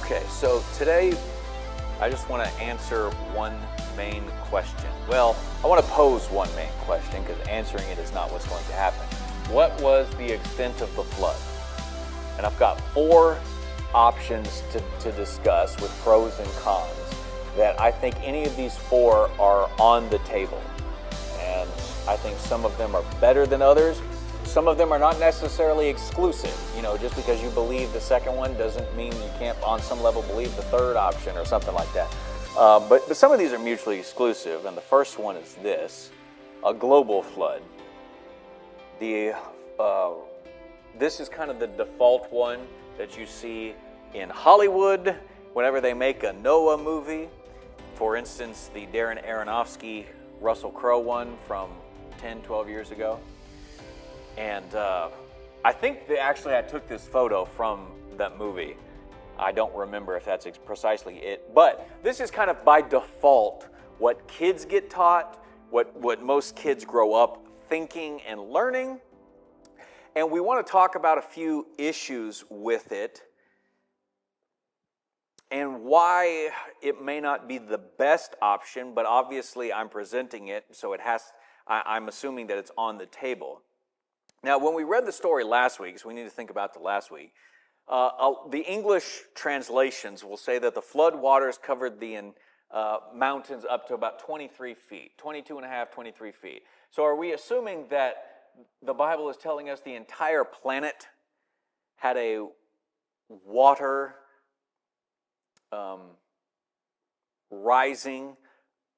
Okay, so today I just want to answer one main question. Well, I want to pose one main question because answering it is not what's going to happen. What was the extent of the flood? And I've got four options to discuss with pros and cons that I think any of these four are on the table. And I think some of them are better than others. Some of them are not necessarily exclusive. You know, just because you believe the second one doesn't mean you can't on some level believe the third option or something like that. But some of these are mutually exclusive, and the first one is this: a global flood. This is kind of the default one that you see in Hollywood whenever they make a Noah movie. For instance, the Darren Aronofsky, Russell Crowe one from 10, 12 years ago. And I think I took this photo from that movie. I don't remember if that's precisely it. But this is kind of by default what kids get taught, what most kids grow up thinking and learning. And we want to talk about a few issues with it and why it may not be the best option, but obviously I'm presenting it, so I'm assuming that it's on the table. Now, when we read the story last week, so we need to think about the last week, the English translations will say that the flood waters covered the mountains up to about 23 feet, 22 and a half, 23 feet. So are we assuming that the Bible is telling us the entire planet had a water rising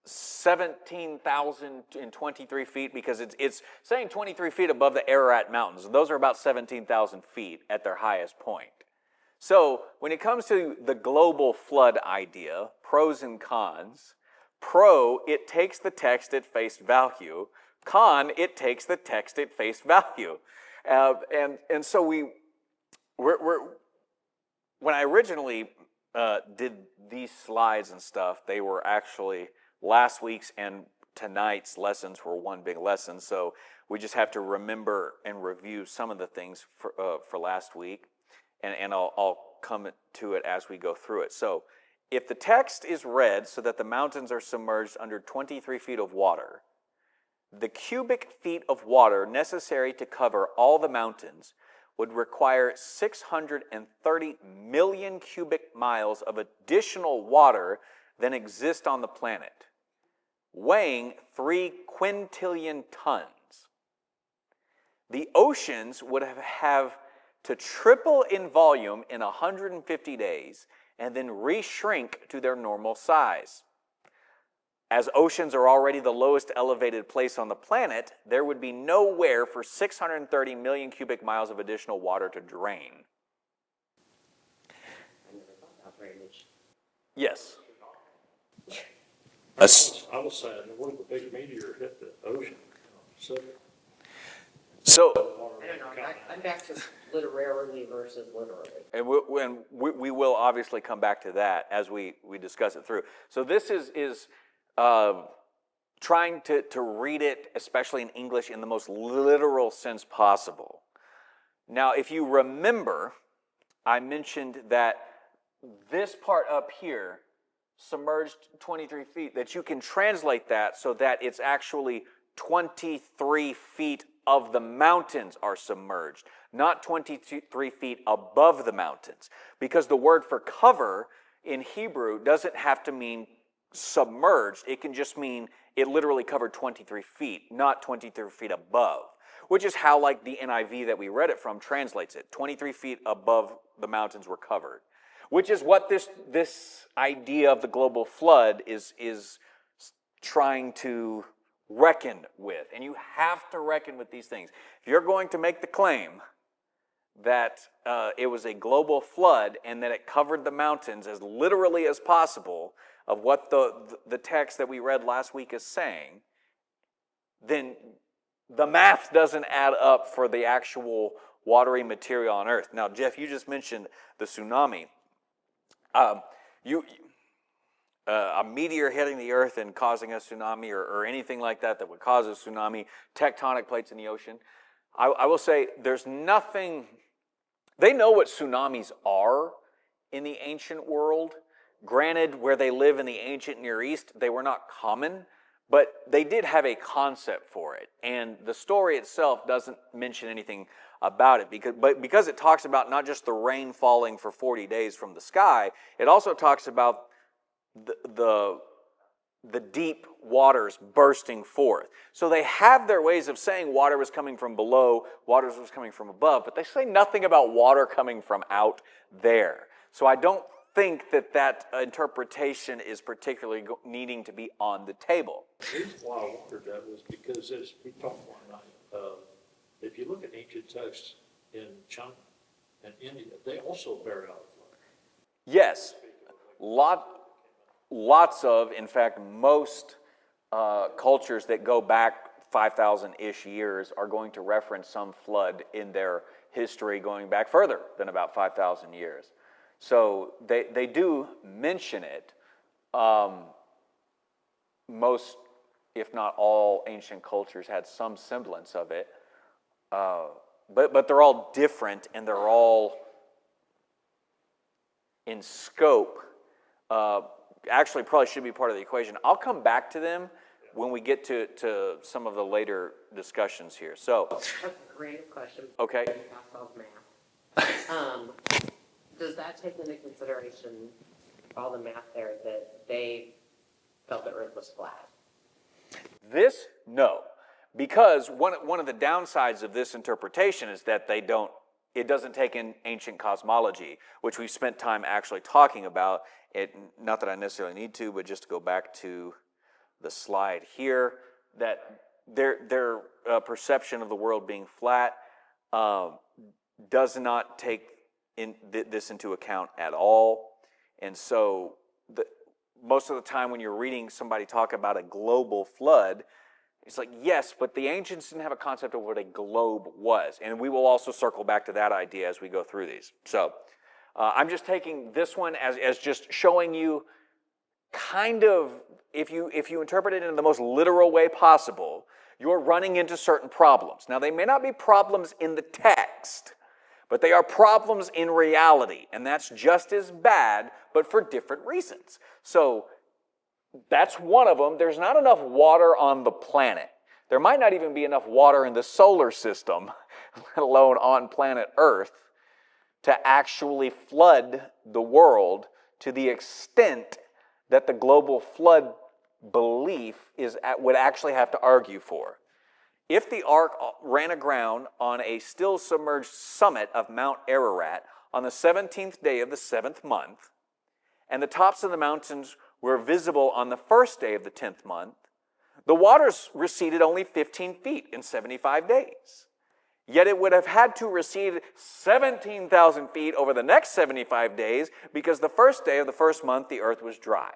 17,023 feet, because it's saying 23 feet above the Ararat Mountains. Those are about 17,000 feet at their highest point. So when it comes to the global flood idea, pros and cons, pro, it takes the text at face value. Con, it takes the text at face value. And so when I originally did these slides and stuff, they were actually last week's and tonight's lessons were one big lesson, so we just have to remember and review some of the things for last week, and I'll come to it as we go through it. So if the text is read so that the mountains are submerged under 23 feet of water, the cubic feet of water necessary to cover all the mountains would require 630 million cubic miles of additional water than exist on the planet, weighing 3 quintillion tons. The oceans would have to triple in volume in 150 days and then re-shrink to their normal size. As oceans are already the lowest elevated place on the planet, there would be nowhere for 630 million cubic miles of additional water to drain. I never thought about drainage. Yes. I was saying, what if a big meteor hit the ocean? So I don't know. I'm back to literarily versus literally. and we will obviously come back to that as we discuss it through. So this is trying to read it, especially in English, in the most literal sense possible. Now, if you remember, I mentioned that this part up here, submerged 23 feet, that you can translate that so that it's actually 23 feet of the mountains are submerged, not 23 feet above the mountains. Because the word for cover in Hebrew doesn't have to mean submerged. It can just mean it literally covered 23 feet, not 23 feet above, which is how like the NIV that we read it from translates it. 23 feet above the mountains were covered, which is what this idea of the global flood is trying to reckon with. And you have to reckon with these things. If you're going to make the claim that it was a global flood and that it covered the mountains as literally as possible of what the text that we read last week is saying, then the math doesn't add up for the actual watery material on Earth. Now, Jeff, you just mentioned the tsunami. A meteor hitting the Earth and causing a tsunami or anything like that would cause a tsunami, tectonic plates in the ocean. I will say there's nothing. They know what tsunamis are in the ancient world. Granted, where they live in the ancient Near East, they were not common, but they did have a concept for it. And the story itself doesn't mention anything about it, because it talks about not just the rain falling for 40 days from the sky, it also talks about the deep waters bursting forth. So they have their ways of saying water was coming from below, water was coming from above, but they say nothing about water coming from out there. So I don't think that interpretation is particularly needing to be on the table. The reason why I wondered that was because, as we talked one night, if you look at ancient texts in China and India, they also bear out a flood. Yes, lots of, in fact, most cultures that go back 5,000-ish years are going to reference some flood in their history going back further than about 5,000 years. So they do mention it. Most, if not all, ancient cultures had some semblance of it. But they're all different, and they're all in scope. Actually, probably should be part of the equation. I'll come back to them when we get to some of the later discussions here. So, That's a great question. Okay. Pass off math. Does that take into consideration all the math there that they felt the Earth was flat? this, no. Because one of the downsides of this interpretation is that it doesn't take in ancient cosmology, which we've spent time actually talking about. Not that I necessarily need to, but just to go back to the slide here, that their perception of the world being flat does not take this into account at all. And so most of the time when you're reading somebody talk about a global flood, it's like, yes, but the ancients didn't have a concept of what a globe was. And we will also circle back to that idea as we go through these. So I'm just taking this one as just showing you kind of, if you interpret it in the most literal way possible, you're running into certain problems. Now, they may not be problems in the text, but they are problems in reality, and that's just as bad, but for different reasons. So that's one of them. There's not enough water on the planet. There might not even be enough water in the solar system, let alone on planet Earth, to actually flood the world to the extent that the global flood belief would actually have to argue for. If the ark ran aground on a still submerged summit of Mount Ararat on the 17th day of the 7th month, and the tops of the mountains were visible on the first day of the 10th month, the waters receded only 15 feet in 75 days. Yet it would have had to recede 17,000 feet over the next 75 days because the first day of the first month the earth was dry.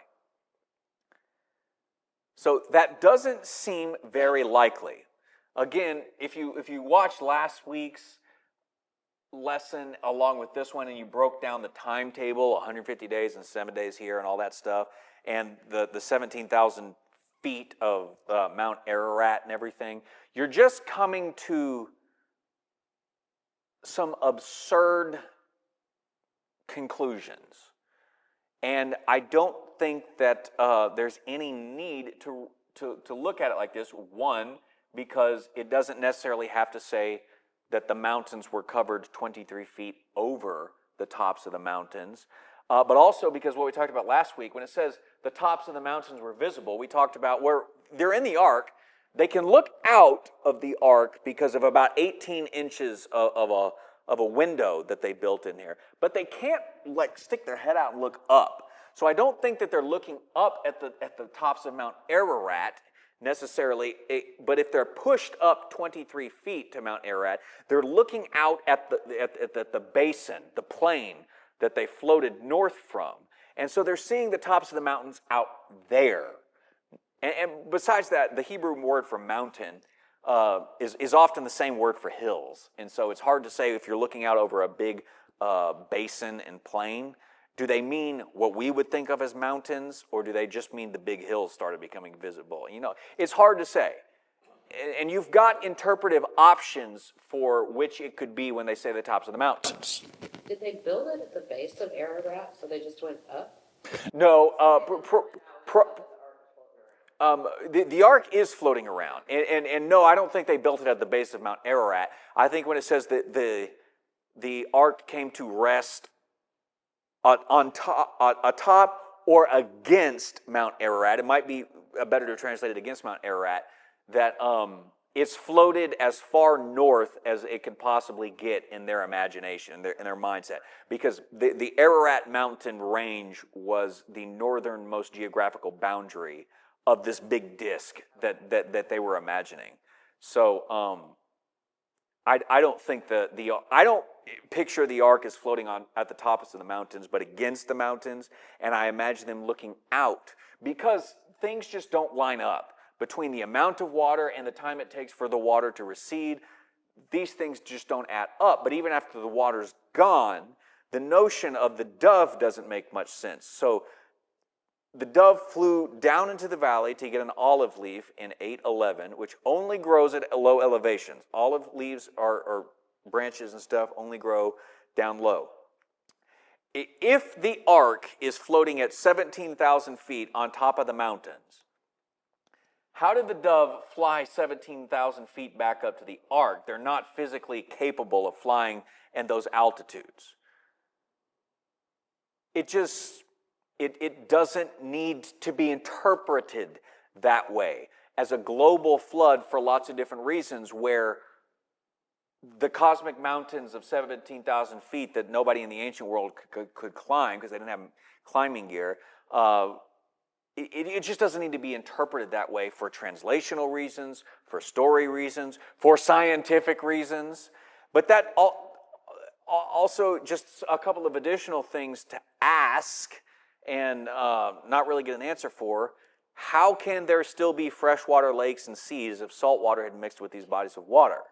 So that doesn't seem very likely. Again, if you watched last week's lesson along with this one and you broke down the timetable, 150 days and 7 days here and all that stuff, and the 17,000 feet of Mount Ararat and everything, you're just coming to some absurd conclusions. And I don't think that there's any need to look at it like this. One, because it doesn't necessarily have to say that the mountains were covered 23 feet over the tops of the mountains. But also because what we talked about last week, when it says the tops of the mountains were visible, we talked about where they're in the ark. They can look out of the ark because of about 18 inches of a window that they built in here. But they can't stick their head out and look up. So I don't think that they're looking up at the tops of Mount Ararat necessarily, but if they're pushed up 23 feet to Mount Ararat, they're looking out at the basin, the plain that they floated north from. And so they're seeing the tops of the mountains out there. And besides that, the Hebrew word for mountain is often the same word for hills. And so it's hard to say if you're looking out over a big basin and plain, do they mean what we would think of as mountains, or do they just mean the big hills started becoming visible? It's hard to say. And you've got interpretive options for which it could be when they say the tops of the mountains. Did they build it at the base of Ararat, so they just went up? No, the ark is floating around, and no, I don't think they built it at the base of Mount Ararat. I think when it says that the ark came to rest atop or against Mount Ararat, it might be better to translate it against Mount Ararat, that it's floated as far north as it could possibly get in their imagination, in their mindset, because the Ararat mountain range was the northernmost geographical boundary of this big disc that they were imagining. So I don't think I don't picture the ark as floating at the tops of the mountains, but against the mountains, and I imagine them looking out, because things just don't line up between the amount of water and the time it takes for the water to recede. These things just don't add up. But even after the water's gone, the notion of the dove doesn't make much sense. So the dove flew down into the valley to get an olive leaf in 8:11, which only grows at low elevations. Olive leaves or branches and stuff only grow down low. If the ark is floating at 17,000 feet on top of the mountains, how did the dove fly 17,000 feet back up to the ark? They're not physically capable of flying in those altitudes. It doesn't need to be interpreted that way as a global flood for lots of different reasons, where the cosmic mountains of 17,000 feet that nobody in the ancient world could climb because they didn't have climbing gear, it just doesn't need to be interpreted that way for translational reasons, for story reasons, for scientific reasons. But that also just a couple of additional things to ask and not really get an answer for. How can there still be freshwater lakes and seas if salt water had mixed with these bodies of water?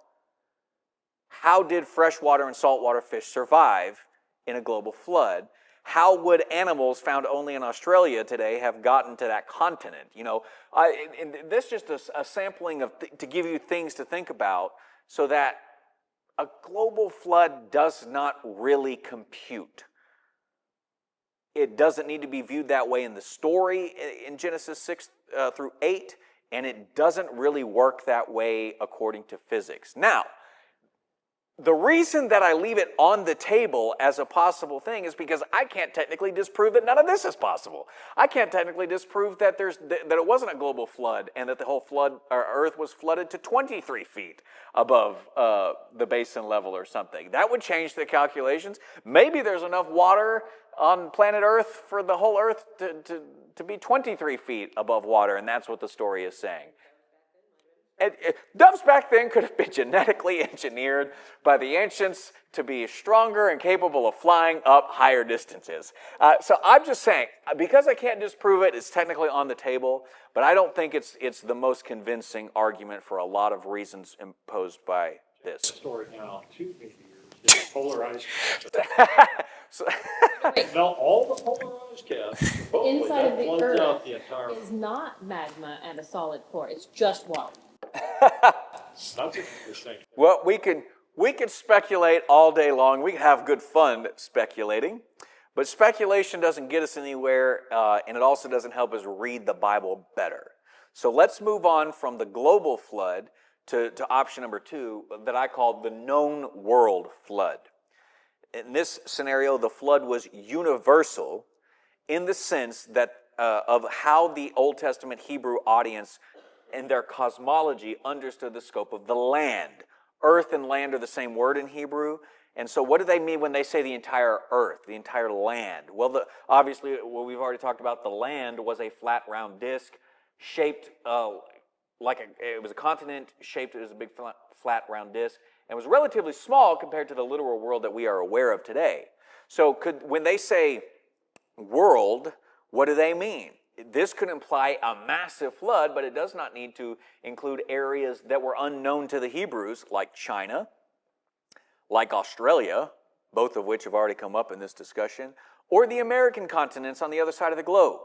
How did freshwater and saltwater fish survive in a global flood? How would animals found only in Australia today have gotten to that continent? And this is just a sampling to give you things to think about, so that a global flood does not really compute. It doesn't need to be viewed that way in the story in Genesis 6 through 8, and it doesn't really work that way according to physics. Now, the reason that I leave it on the table as a possible thing is because I can't technically disprove that none of this is possible. I can't technically disprove that it wasn't a global flood and that the whole Earth was flooded to 23 feet above the basin level or something. That would change the calculations. Maybe there's enough water on planet Earth for the whole Earth to be 23 feet above water, and that's what the story is saying. Doves back then could have been genetically engineered by the ancients to be stronger and capable of flying up higher distances. So I'm just saying, because I can't disprove it, it's technically on the table, but I don't think it's the most convincing argument for a lot of reasons imposed by this. Story now, 2 meteors, polarized caps. Melt all the polarized caps. The inside of the floods out Earth the entire. is not magma and a solid core. It's just water. That's interesting. Well, we could speculate all day long. We can have good fun speculating, but speculation doesn't get us anywhere, and it also doesn't help us read the Bible better. So let's move on from the global flood to option number 2, that I call the known world flood. In this scenario, the flood was universal in the sense that of how the Old Testament Hebrew audience and their cosmology understood the scope of the land. Earth and land are the same word in Hebrew. And so what do they mean when they say the entire earth, the entire land? Well, obviously, what we've already talked about, the land was a flat, round disc shaped it was a continent shaped as a big, flat, round disc, and was relatively small compared to the literal world that we are aware of today. So when they say world, what do they mean? This could imply a massive flood, but it does not need to include areas that were unknown to the Hebrews, like China, like Australia, both of which have already come up in this discussion, or the American continents on the other side of the globe.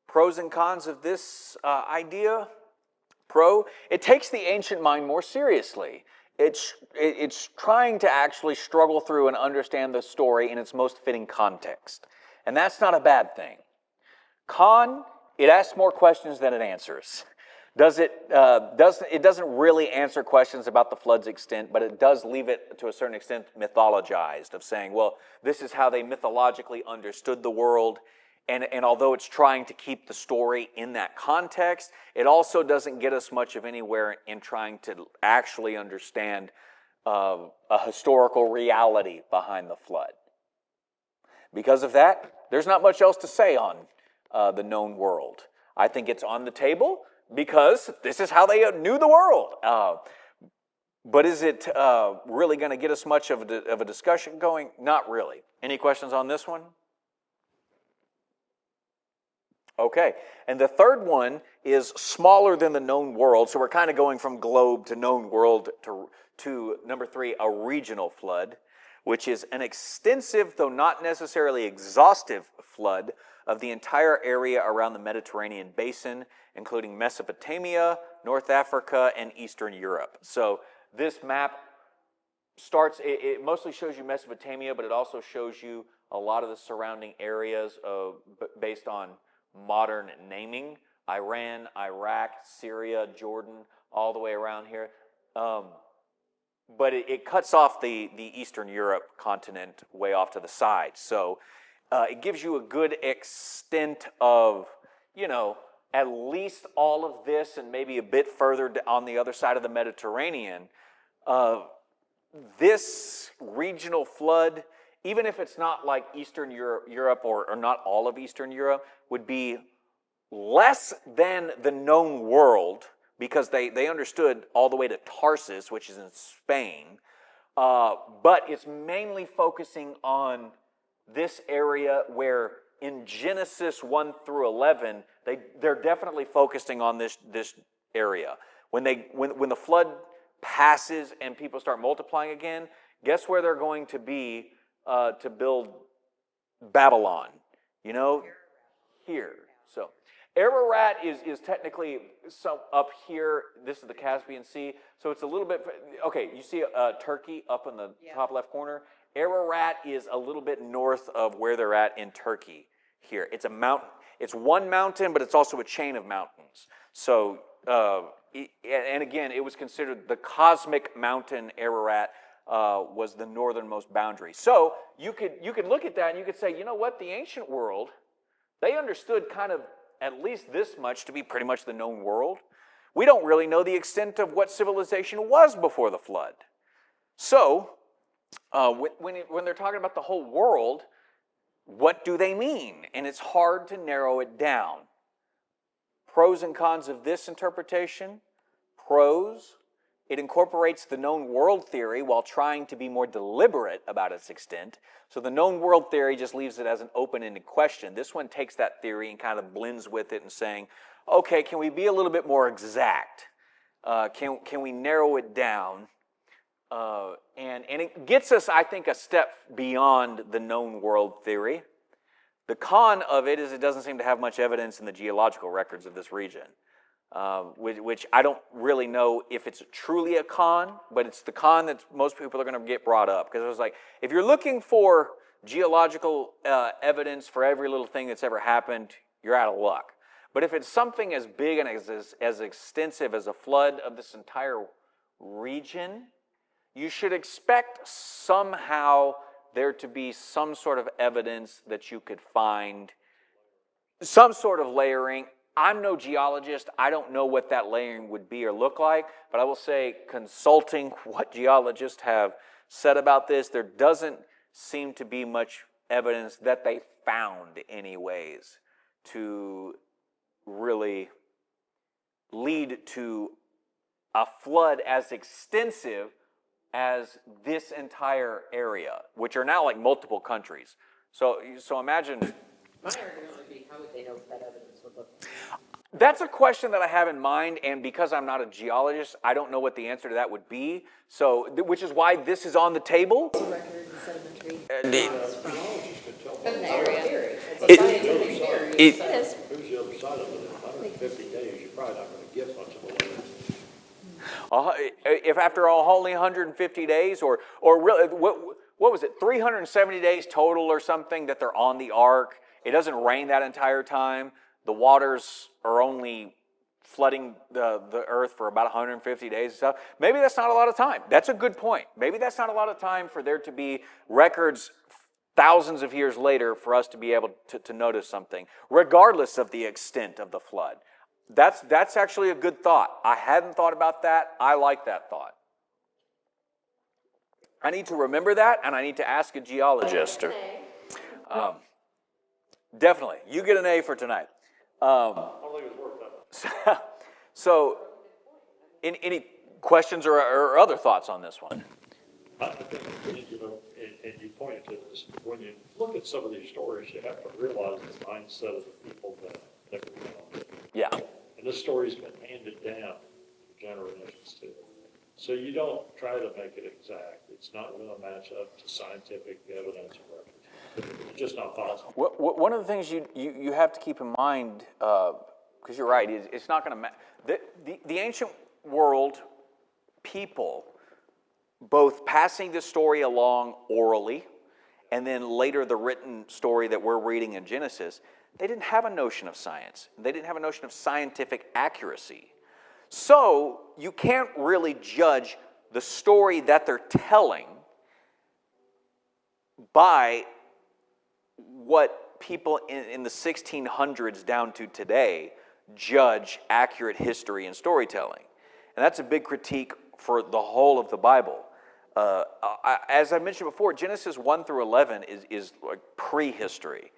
Pros and cons of this idea. Pro, it takes the ancient mind more seriously. it's trying to actually struggle through and understand the story in its most fitting context. And that's not a bad thing. Con, it asks more questions than it answers. It doesn't really answer questions about the flood's extent, but it does leave it to a certain extent mythologized, of saying, well, this is how they mythologically understood the world. And although it's trying to keep the story in that context, it also doesn't get us much of anywhere in trying to actually understand a historical reality behind the flood. Because of that, there's not much else to say on the known world. I think it's on the table because this is how they knew the world. But is it really going to get us much of a discussion going? Not really. Any questions on this one? Okay, and the third one is smaller than the known world, so we're kind of going from globe to known world to number 3, a regional flood, which is an extensive, though not necessarily exhaustive, flood of the entire area around the Mediterranean basin, including Mesopotamia, North Africa, and Eastern Europe. So this map it mostly shows you Mesopotamia, but it also shows you a lot of the surrounding areas based on modern naming: Iran, Iraq, Syria, Jordan, all the way around here. But it cuts off the Eastern Europe continent way off to the side. So it gives you a good extent of, at least all of this and maybe a bit further on the other side of the Mediterranean. This regional flood, even if it's not like Eastern Europe or not all of Eastern Europe, would be less than the known world, because they understood all the way to Tarsus, which is in Spain. But it's mainly focusing on this area where in Genesis 1 through 11, they're definitely focusing on this area. When the flood passes and people start multiplying again, guess where they're going to be to build Babylon? Here. So Ararat is technically up here. This is the Caspian Sea. So it's a little bit, okay, you see Turkey up in the top left corner. Ararat is a little bit north of where they're at in Turkey here. It's a mountain. It's one mountain, but it's also a chain of mountains. So, and again, it was considered the cosmic mountain. Ararat was the northernmost boundary. So you could look at that and you could say, you know what, the ancient world, they understood kind of at least this much to be pretty much the known world. We don't really know the extent of what civilization was before the flood. So when they're talking about the whole world, what do they mean? And it's hard to narrow it down. Pros and cons of this interpretation. Pros: it incorporates the known world theory while trying to be more deliberate about its extent. So the known world theory just leaves it as an open-ended question. This one takes that theory and kind of blends with it and saying, okay, can we be a little bit more exact? Can we narrow it down? And it gets us, I think, a step beyond the known world theory. The con of it is it doesn't seem to have much evidence in the geological records of this region. Which I don't really know if it's truly a con, but it's the con that most people are going to get brought up. Because it was like, if you're looking for geological evidence for every little thing that's ever happened, you're out of luck. But if it's something as big and as extensive as a flood of this entire region, you should expect somehow there to be some sort of evidence that you could find, some sort of layering. I'm no geologist. I don't know what that layering would be or look like, but I will say, consulting what geologists have said about this, there doesn't seem to be much evidence that they found anyways to really lead to a flood as extensive as this entire area, which are now like multiple countries. So imagine. My argument would be, how would they know what that evidence would look like? That's a question that I have in mind, and because I'm not a geologist, I don't know what the answer to that would be. So, which is why this is on the table. Record and sedimentary. Geologists can tell. From the area. It's a scientific theory. It- It is. Here's the other side of it. In 150 days, you're probably not going to get much of a layer. If after only 150 days, or really, what was it, 370 days total or something that they're on the ark? It doesn't rain that entire time. The waters are only flooding the earth for about 150 days and stuff. Maybe that's not a lot of time. That's a good point. Maybe that's not a lot of time for there to be records thousands of years later for us to be able to notice something, regardless of the extent of the flood. That's actually a good thought. I hadn't thought about that. I like that thought. I need to remember that, and I need to ask a geologist. Definitely. You get an A for tonight. I don't think it was worth that. So any questions or other thoughts on this one? I think, and you pointed to this, when you look at some of these stories, you have to realize the mindset of the people that were around it. Yeah. And this story's been handed down for generations too. So you don't try to make it exact. It's not going to match up to scientific evidence or records. It's just not possible. One of the things you have to keep in mind, because you're right, it's not going to matter. The ancient world people, both passing the story along orally, and then later the written story that we're reading in Genesis, they didn't have a notion of science. They didn't have a notion of scientific accuracy. So you can't really judge the story that they're telling by what people in the 1600s down to today judge accurate history and storytelling. And that's a big critique for the whole of the Bible. As I mentioned before, Genesis 1 through 11 is like prehistory,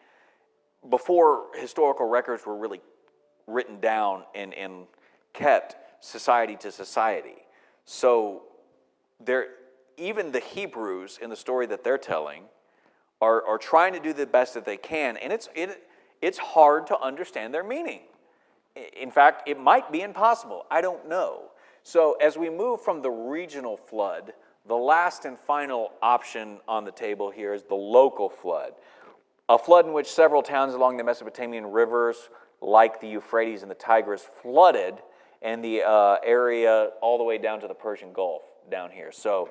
before historical records were really written down and kept society to society. So even the Hebrews in the story that they're telling are trying to do the best that they can, and it's hard to understand their meaning. In fact, it might be impossible. I don't know. So as we move from the regional flood, the last and final option on the table here is the local flood. A flood in which several towns along the Mesopotamian rivers, like the Euphrates and the Tigris, flooded, and the area all the way down to the Persian Gulf down here. So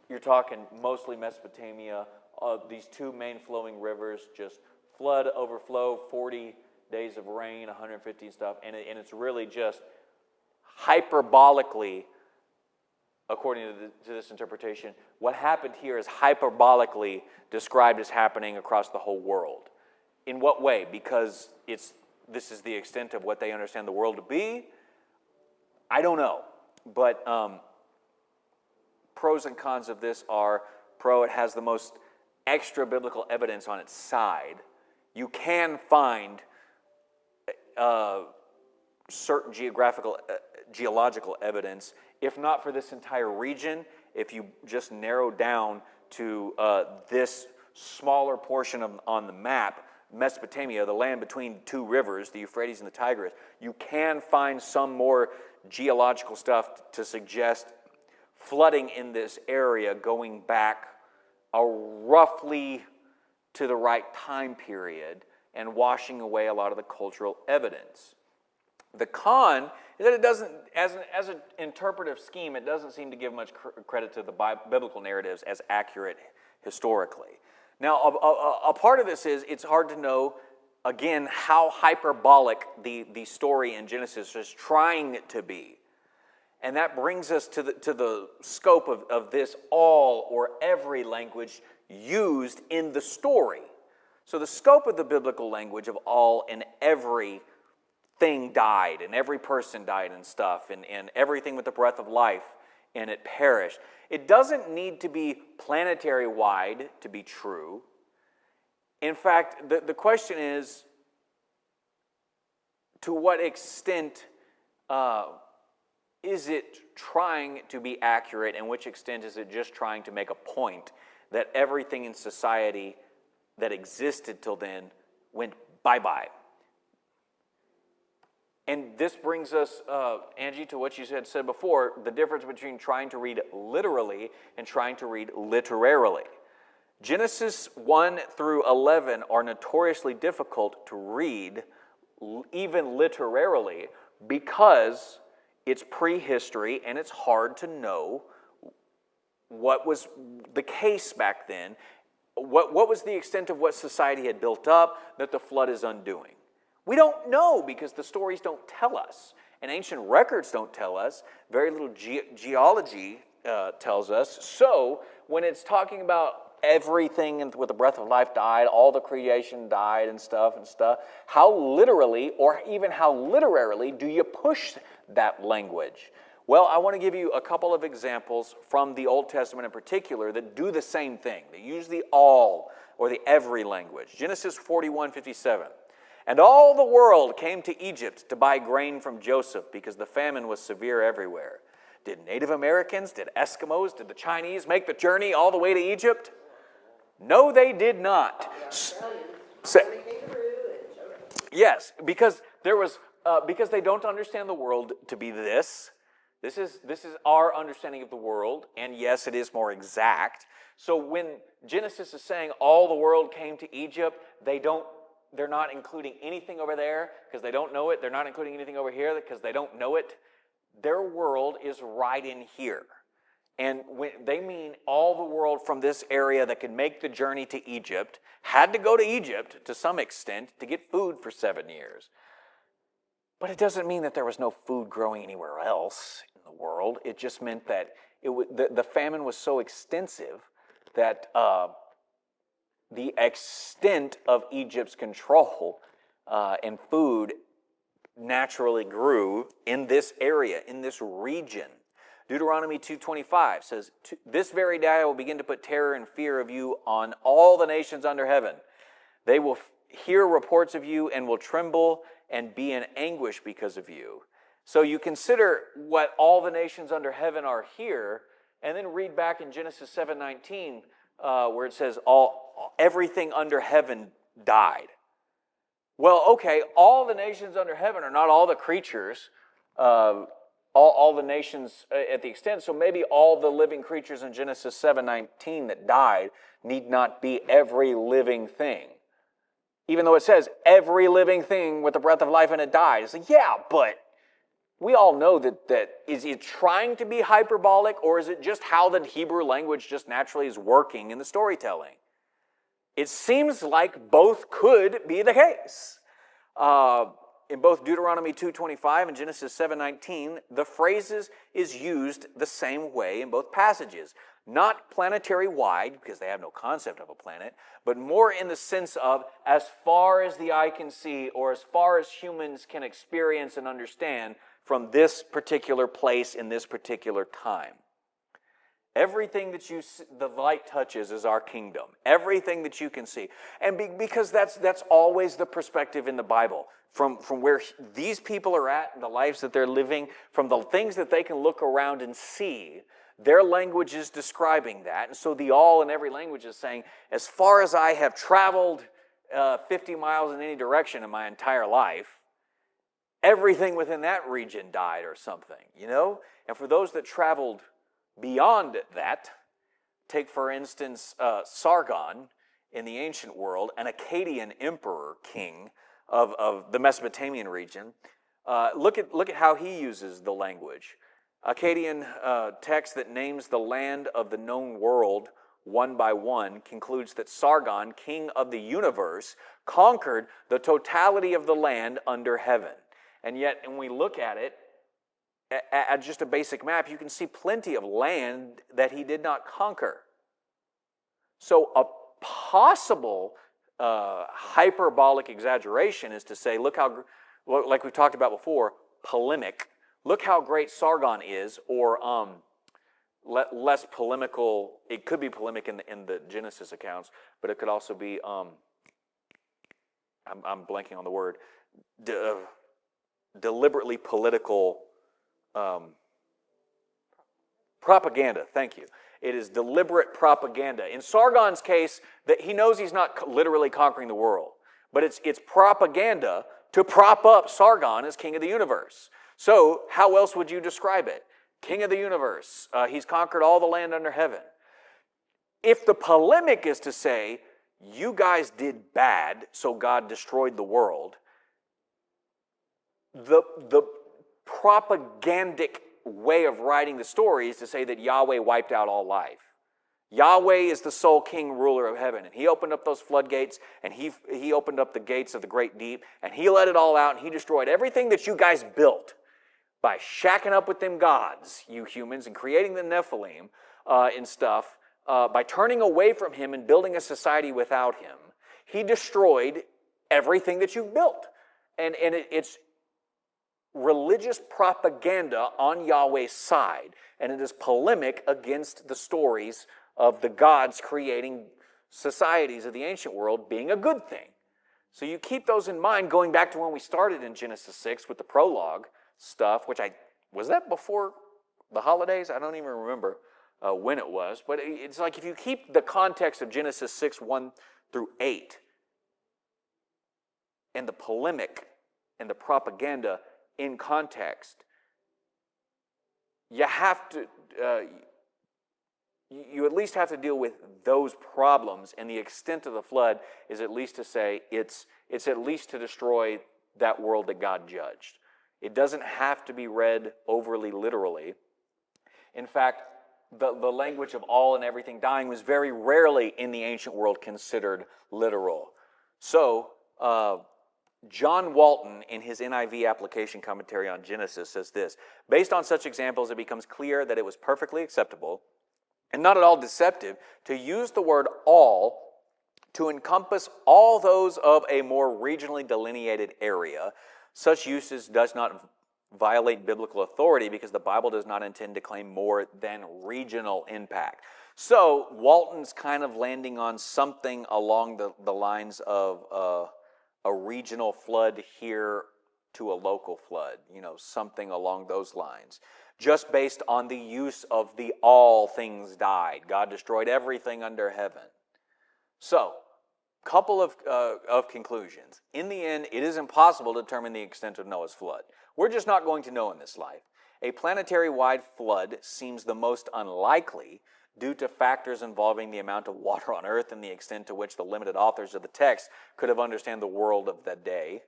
you're talking mostly Mesopotamia. These two main flowing rivers just flood, overflow, 40 days of rain, 150 and stuff, and it's really just hyperbolically, according to this interpretation, what happened here is hyperbolically described as happening across the whole world. In what way? Because this is the extent of what they understand the world to be? I don't know. But pros and cons of this are, it has the most extra biblical evidence on its side. You can find certain geological evidence, if not for this entire region, if you just narrow down to this smaller portion on the map, Mesopotamia, the land between two rivers, the Euphrates and the Tigris, you can find some more geological stuff to suggest flooding in this area going back roughly to the right time period and washing away a lot of the cultural evidence. The con is that it doesn't, as an interpretive scheme, it doesn't seem to give much credit to the biblical narratives as accurate historically. Now, a part of this is it's hard to know, again, how hyperbolic the story in Genesis is trying to be. And that brings us to the scope of this all or every language used in the story. So the scope of the biblical language of all and every thing died, and every person died and stuff, and everything with the breath of life, and it perished. It doesn't need to be planetary wide to be true. In fact, the question is, to what extent is it trying to be accurate, and which extent is it just trying to make a point that everything in society that existed till then went bye-bye? And this brings us, Angie, to what you had said before, the difference between trying to read literally and trying to read literarily. Genesis 1 through 11 are notoriously difficult to read, even literarily, because it's prehistory, and it's hard to know what was the case back then. What was the extent of what society had built up that the flood is undoing? We don't know because the stories don't tell us, and ancient records don't tell us. Very little geology tells us. So when it's talking about everything with the breath of life died, all the creation died and stuff, how literally or even how literarily do you push that language? Well, I want to give you a couple of examples from the Old Testament in particular that do the same thing. They use the all or the every language. Genesis 41:57. And all the world came to Egypt to buy grain from Joseph because the famine was severe everywhere. Did Native Americans, did Eskimos, did the Chinese make the journey all the way to Egypt? No, they did not. Yes, because because they don't understand the world to be this. This is our understanding of the world, and yes, it is more exact. So when Genesis is saying all the world came to Egypt, they're not including anything over there because they don't know it. They're not including anything over here because they don't know it. Their world is right in here. And when they mean all the world from this area that could make the journey to Egypt had to go to Egypt to some extent to get food for 7 years. But it doesn't mean that there was no food growing anywhere else in the world. It just meant that the famine was so extensive that the extent of Egypt's control and food naturally grew in this area, in this region. Deuteronomy 2:25 says, "This very day I will begin to put terror and fear of you on all the nations under heaven. They will hear reports of you and will tremble and be in anguish because of you." So you consider what all the nations under heaven are here, and then read back in Genesis 7:19 where it says everything under heaven died. Well, okay, all the nations under heaven are not all the creatures, all the nations at the extent, so maybe all the living creatures in Genesis 7:19 that died need not be every living thing. Even though it says every living thing with the breath of life in it died. It's like, yeah, but we all know that is it trying to be hyperbolic, or is it just how the Hebrew language just naturally is working in the storytelling? It seems like both could be the case. In both Deuteronomy 2:25 and Genesis 7:19, the phrases is used the same way in both passages. Not planetary-wide, because they have no concept of a planet, but more in the sense of as far as the eye can see, or as far as humans can experience and understand from this particular place in this particular time. Everything that the light touches is our kingdom. Everything that you can see. And because that's always the perspective in the Bible. From where these people are at, the lives that they're living, from the things that they can look around and see, their language is describing that. And so the all in every language is saying, as far as I have traveled 50 miles in any direction in my entire life, everything within that region died or something, you know? And for those that traveled beyond that, take for instance Sargon in the ancient world, an Akkadian emperor king of the Mesopotamian region. Look at how he uses the language. Akkadian text that names the land of the known world one by one concludes that Sargon, king of the universe, conquered the totality of the land under heaven. And yet, when we look at it, at just a basic map, you can see plenty of land that he did not conquer. So a possible hyperbolic exaggeration is to say, look how, like we talked about before, polemic. Look how great Sargon is, or less polemical. It could be polemic in the Genesis accounts, but it could also be, I'm blanking on the word, deliberately political propaganda. Thank you. It is deliberate propaganda. In Sargon's case, that he knows he's not literally conquering the world, but it's propaganda to prop up Sargon as king of the universe. So how else would you describe it? King of the universe. He's conquered all the land under heaven. If the polemic is to say, you guys did bad, so God destroyed the world, the propagandic way of writing the story is to say that Yahweh wiped out all life. Yahweh is the sole king ruler of heaven, and he opened up those floodgates, and he opened up the gates of the great deep, and he let it all out, and he destroyed everything that you guys built by shacking up with them gods, you humans, and creating the Nephilim and stuff, by turning away from him and building a society without him. He destroyed everything that you've built. And it's religious propaganda on Yahweh's side, and it is polemic against the stories of the gods creating societies of the ancient world being a good thing. So you keep those in mind, going back to when we started in Genesis 6 with the prologue stuff, which was that before the holidays? I don't even remember when it was, but it's like if you keep the context of Genesis 6, 1 through 8, and the polemic and the propaganda in context, you have to, you at least have to deal with those problems, and the extent of the flood is at least to say it's at least to destroy that world that God judged. It doesn't have to be read overly literally. In fact, the language of all and everything dying was very rarely in the ancient world considered literal. So, John Walton, in his NIV application commentary on Genesis, says this: based on such examples, it becomes clear that it was perfectly acceptable and not at all deceptive to use the word all to encompass all those of a more regionally delineated area. Such usage does not violate biblical authority because the Bible does not intend to claim more than regional impact. So Walton's kind of landing on something along the lines of a regional flood here to a local flood, something along those lines. Just based on the use of the all things died. God destroyed everything under heaven. So, couple of conclusions. In the end, it is impossible to determine the extent of Noah's flood. We're just not going to know in this life. A planetary-wide flood seems the most unlikely due to factors involving the amount of water on Earth and the extent to which the limited authors of the text could have understood the world of that day.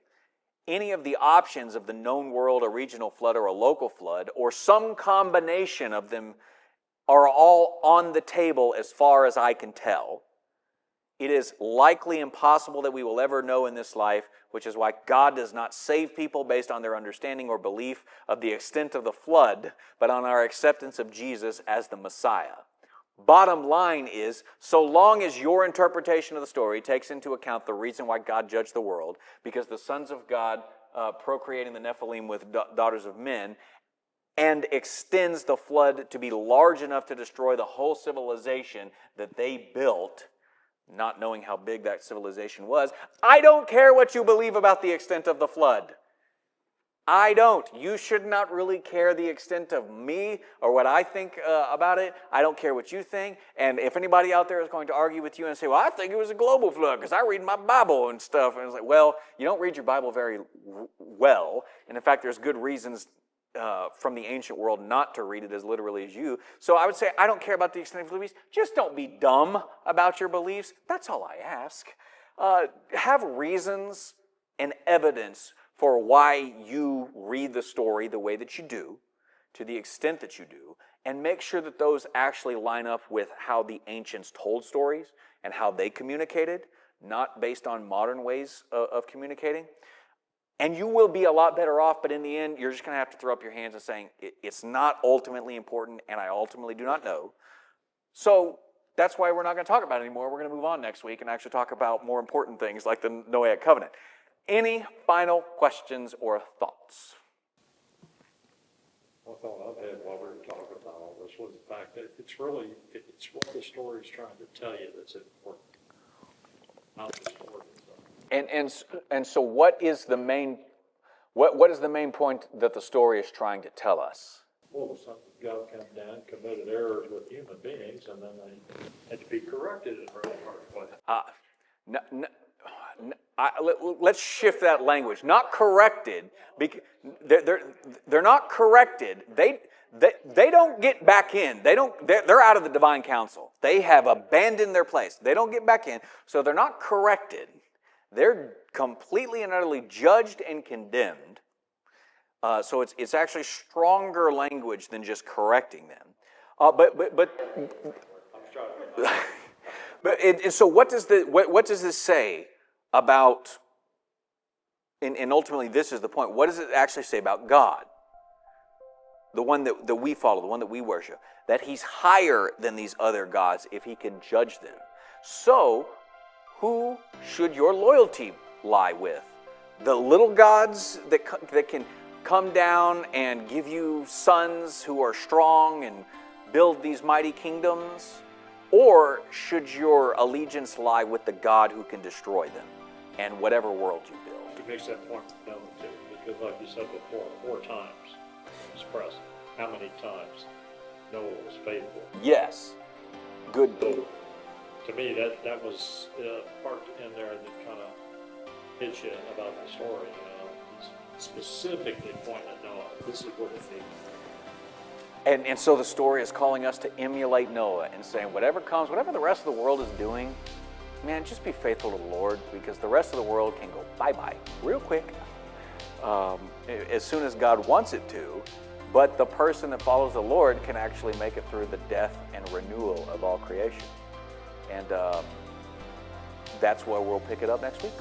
Any of the options of the known world, a regional flood or a local flood, or some combination of them, are all on the table as far as I can tell. It is likely impossible that we will ever know in this life, which is why God does not save people based on their understanding or belief of the extent of the flood, but on our acceptance of Jesus as the Messiah. Bottom line is, so long as your interpretation of the story takes into account the reason why God judged the world, because the sons of God procreating the Nephilim with daughters of men, and extends the flood to be large enough to destroy the whole civilization that they built, not knowing how big that civilization was, I don't care what you believe about the extent of the flood. I don't. You should not really care the extent of me or what I think about it. I don't care what you think. And if anybody out there is going to argue with you and say, well, I think it was a global flood because I read my Bible and stuff. And it's like, well, you don't read your Bible very well. And in fact, there's good reasons from the ancient world not to read it as literally as you. So I would say, I don't care about the extent of beliefs. Just don't be dumb about your beliefs. That's all I ask. Have reasons and evidence for why you read the story the way that you do, to the extent that you do, and make sure that those actually line up with how the ancients told stories and how they communicated, not based on modern ways of communicating. And you will be a lot better off, but in the end, you're just going to have to throw up your hands and saying, it's not ultimately important, and I ultimately do not know. So that's why we're not going to talk about it anymore. We're going to move on next week and actually talk about more important things like the Noahic covenant. Any final questions or thoughts? One thought I've had while we were talking about all this was the fact that it's what the story is trying to tell you that's important, not the story itself. And so what is the main what is the main point that the story is trying to tell us? Well, God came down, committed errors with human beings, and then they had to be corrected in a really hard way. Let's shift that language. Not corrected. They're not corrected. They don't get back in. They're out of the divine counsel. They have abandoned their place. They don't get back in. So they're not corrected. They're completely and utterly judged and condemned. So it's actually stronger language than just correcting them. But so what does this say about? And ultimately, this is the point. What does it actually say about God? The one that we follow, the one that we worship, that he's higher than these other gods if he can judge them. So, who should your loyalty lie with? The little gods that can come down and give you sons who are strong and build these mighty kingdoms? Or should your allegiance lie with the God who can destroy them and whatever world you build? It makes that point known too, because like you said before, 4 times was present. How many times Noah was faithful? Yes. Good. So, to me, that was part in there that kind of hits you about the story. He's specifically pointing at Noah. This is what it needs. And so the story is calling us to emulate Noah and saying, whatever comes, whatever the rest of the world is doing, man, just be faithful to the Lord, because the rest of the world can go bye-bye real quick as soon as God wants it to. But the person that follows the Lord can actually make it through the death and renewal of all creation. And that's where we'll pick it up next week.